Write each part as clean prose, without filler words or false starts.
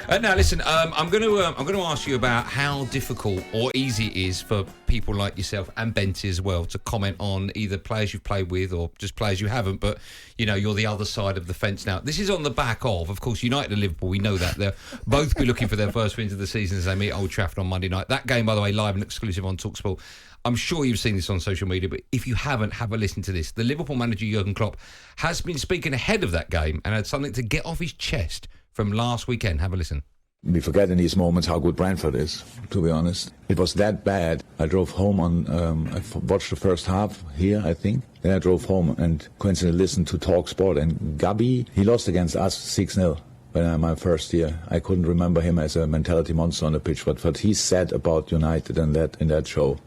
Now, listen. I'm going to ask you about how difficult or easy it is for people like yourself and Benty as well to comment on either players you've played with or just players you haven't. But you're the other side of the fence now. This is on the back of course, United and Liverpool. We know that they'll both be looking for their first wins of the season as they meet Old Trafford on Monday night. That game, by the way, live and exclusive on talkSPORT. I'm sure you've seen this on social media, but if you haven't, have a listen to this. The Liverpool manager, Jurgen Klopp, has been speaking ahead of that game and had something to get off his chest from last weekend. Have a listen. We forget in these moments how good Brentford is, to be honest. It was that bad. I drove home I watched the first half here, I think. Then I drove home and coincidentally listened to talkSPORT. And Gabby, he lost against us 6-0. When my first year, I couldn't remember him as a mentality monster on the pitch, but what he said about United and that in that show,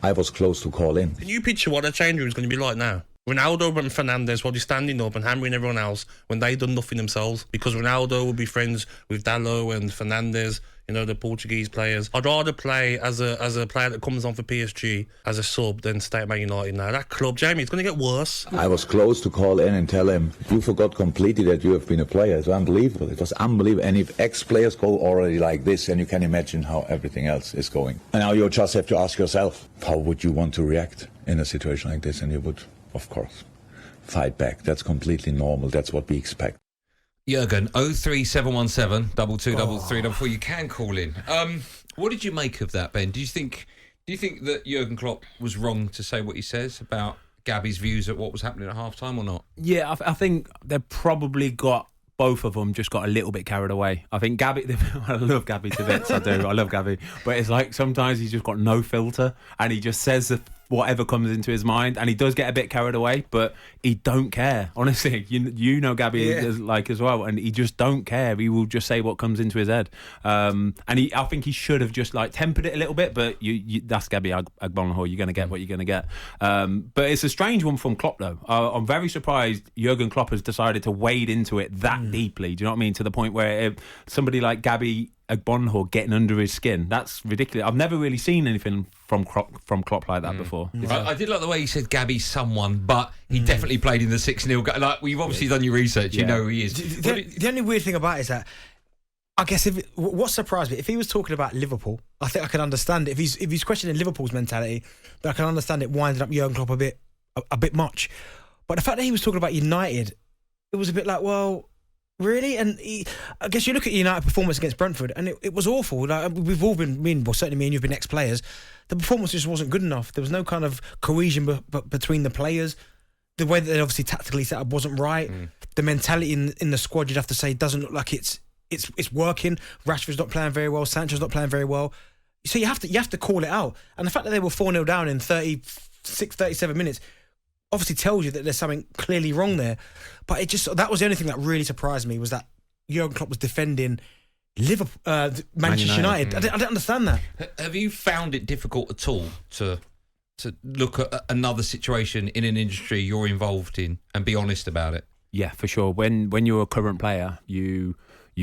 I was close to call in. Can you picture what a change room is going to be like now? Ronaldo and Fernandes will be standing up and hammering everyone else when they done nothing themselves, because Ronaldo will be friends with Dalot and Fernandes, the Portuguese players. I'd rather play as a player that comes on for PSG as a sub than stay at Man United now. That club, Jamie, it's going to get worse. I was close to call in and tell him, you forgot completely that you have been a player. It's unbelievable. It was unbelievable. And if ex-players go already like this, then you can imagine how everything else is going. And now you just have to ask yourself, how would you want to react in a situation like this? And you would, of course, fight back. That's completely normal. That's what we expect. Jurgen, 03717 2233. You can call in. What did you make of that, Ben? Do you think that Jurgen Klopp was wrong to say what he says about Gabby's views at what was happening at half-time or not? Yeah, I think they probably got, both of them just got a little bit carried away. I think Gabby, I love Gabby to bits, I do. I love Gabby. But it's like sometimes he's just got no filter and he just says whatever comes into his mind, and he does get a bit carried away, but he don't care. Honestly, you know Gabby as well, and he just don't care. He will just say what comes into his head. I think he should have just tempered it a little bit, but that's Gabby Agbonlahor. You're going to get what you're going to get. But it's a strange one from Klopp, though. I'm very surprised Jurgen Klopp has decided to wade into it that deeply. Do you know what I mean? To the point where somebody like Gabby Agbonlahor getting under his skin, that's ridiculous. I've never really seen anything from Klopp like that before. I did like the way he said Gabby's someone, but he definitely played in the 6-0. Like, you've obviously done your research, you know who he is. The only weird thing about it is that, I guess, what surprised me, if he was talking about Liverpool, I think I can understand it. If he's questioning Liverpool's mentality, then I can understand it winding up Jurgen Klopp a bit much. But the fact that he was talking about United, it was a bit like, well, really? And I guess you look at United performance against Brentford, and it was awful. Like, we've all been, certainly me and you've been ex-players. The performance just wasn't good enough. There was no kind of cohesion between the players. The way that they obviously tactically set up wasn't right. The mentality in the squad, you'd have to say, doesn't look like it's working. Rashford's not playing very well. Sancho's not playing very well. So you have to call it out. And the fact that they were 4-0 down in 36, 37 minutes obviously tells you that there's something clearly wrong there. But that was the only thing that really surprised me, was that Jurgen Klopp was defending Liverpool, Manchester United. I didn't understand that. Have you found it difficult at all to look at another situation in an industry you're involved in and be honest about it? Yeah, for sure. When you're a current player, you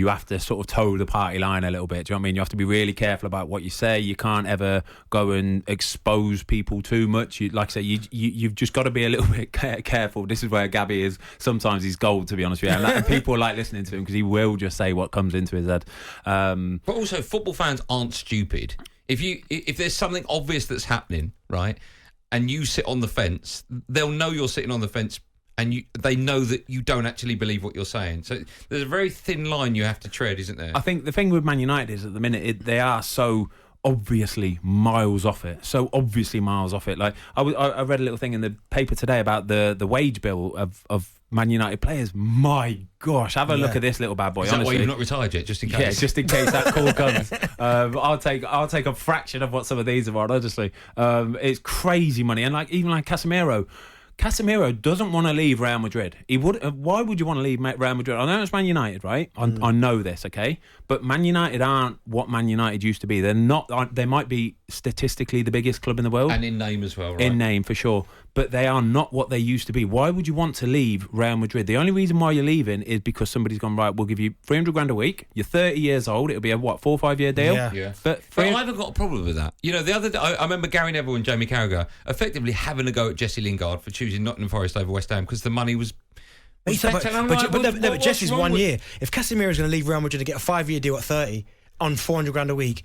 have to sort of toe the party line a little bit. Do you know what I mean? You have to be really careful about what you say. You can't ever go and expose people too much. Like I say, you've just got to be a little bit careful. This is where Gabby is. Sometimes he's gold, to be honest with you. And people like listening to him because he will just say what comes into his head. But also, football fans aren't stupid. If there's something obvious that's happening, right, and you sit on the fence, they'll know you're sitting on the fence, and they know that you don't actually believe what you're saying. So there's a very thin line you have to tread, isn't there? I think the thing with Man United is at the minute they are so obviously miles off it. Like I read a little thing in the paper today about the wage bill of Man United players. My gosh, have a look at this little bad boy. Is that honestly. why you're not retired yet? Just in case. Yeah, just in case that call comes. I'll take a fraction of what some of these are on. Honestly, it's crazy money. And even Casemiro doesn't want to leave Real Madrid. He would. Why would you want to leave Real Madrid? I know it's Man United, right? I know this, okay? But Man United aren't what Man United used to be. They're not. They might be statistically the biggest club in the world, and in name as well, right? In name for sure. But they are not what they used to be. Why would you want to leave Real Madrid? The only reason why you're leaving is because somebody's gone, right, we'll give you 300 grand a week. You're 30 years old. It'll be a 4 or 5 year deal. Yeah. But I haven't got a problem with that. The other day, I remember Gary Neville and Jamie Carragher effectively having a go at Jesse Lingard for choosing Nottingham Forest over West Ham because the money was But Jesse's wrong 1 with- year. If Casemiro's going to leave Real Madrid to get a 5-year deal at 30 on 400 grand a week,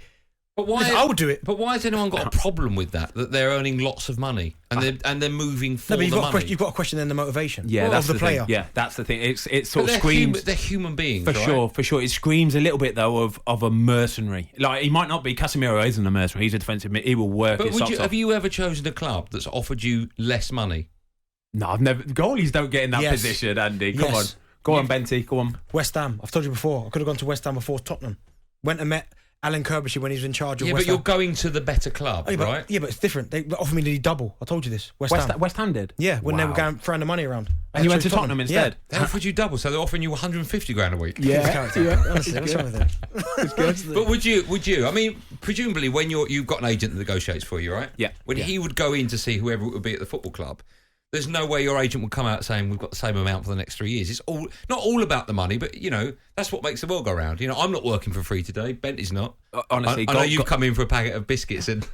But why? listen, I would do it. But why has anyone got a problem with that? That they're earning lots of money and they're moving for No, but the money. you've got to question then the motivation Yeah, that's of the player. thing. Yeah, that's the thing. It But sort of they're screams. they're human beings, For right? sure. It screams a little bit though of a mercenary. Like he might not be. Casemiro isn't a mercenary. He's a defensive mid. He will work But his socks off. have you ever chosen a club that's offered you less money? No, I've never. Goalies don't get in that Yes. position, Andy. Come Yes. on, go on, Benty. Go on. West Ham. I've told you before. I could have gone to West Ham before Tottenham. Went and met Alan Kirbishy when he was in charge of Yeah, West but you're Ham. going to the better club, Oh, yeah, but, right? yeah, but it's different. They offered me nearly double. I told you this. West Ham. West Ham did. Yeah, when they were Wow. going throwing the money around. And you went chose to Tottenham instead. They offered you double, so they're offering you 150 grand a week. Yeah. Honestly, what's wrong with it? But would you? I mean, presumably when you've got an agent that negotiates for you, right? Yeah. When he would go in to see whoever it would be at the football club, there's no way your agent would come out saying we've got the same amount for the next 3 years. It's all not all about the money, but that's what makes the world go round. I'm not working for free today. Bentley's not. Honestly, I know you've come in for a packet of biscuits and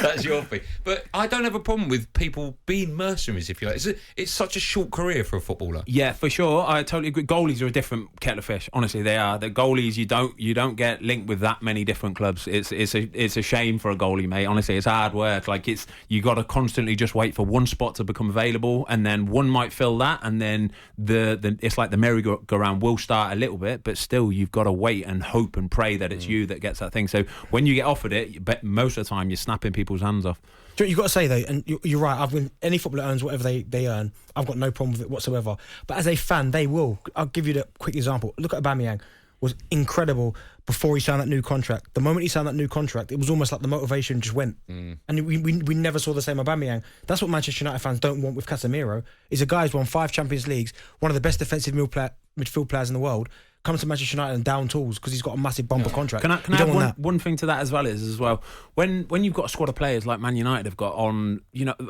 that's your fee. But I don't have a problem with people being mercenaries, if you like. It's such a short career for a footballer. Yeah, for sure. I totally agree. Goalies are a different kettle of fish. Honestly, they are. The goalies you don't get linked with that many different clubs. It's a shame for a goalie, mate. Honestly, it's hard work. Like you got to constantly just wait for one spot to become available, and then one might fill that, and then the it's like the merry-go-round will start a little bit, but still you've got to wait and hope and pray that it's you that gets that thing. So when you get offered it, most of the time you're snapping people's hands off. Do you know what you've got to say though, and you're right. Any footballer earns whatever they earn. I've got no problem with it whatsoever. But as a fan, they will. I'll give you the quick example. Look at Aubameyang. Was incredible before he signed that new contract. The moment he signed that new contract, it was almost like the motivation just went. And we never saw the same Aubameyang. That's what Manchester United fans don't want with Casemiro. He's a guy who's won 5 Champions Leagues, one of the best defensive midfield players in the world. Comes to Manchester United and down tools because he's got a massive bumper contract. Can I add one thing to that as well? When you've got a squad of players like Man United have got on,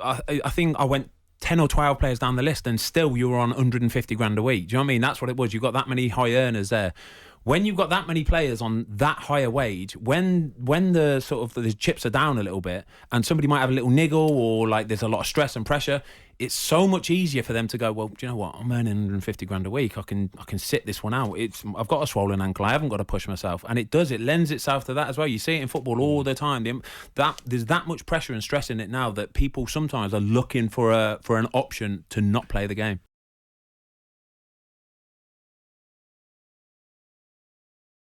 I think I went 10 or 12 players down the list and still you were on 150 grand a week. Do you know what I mean? That's what it was. You've got that many high earners there. When you've got that many players on that higher wage, when the sort of the chips are down a little bit and somebody might have a little niggle or like there's a lot of stress and pressure, it's so much easier for them to go, well, do you know what? I'm earning 150 grand a week. I can sit this one out. I've got a swollen ankle. I haven't got to push myself. And it lends itself to that as well. You see it in football all the time. There's that much pressure and stress in it now that people sometimes are looking for an option to not play the game.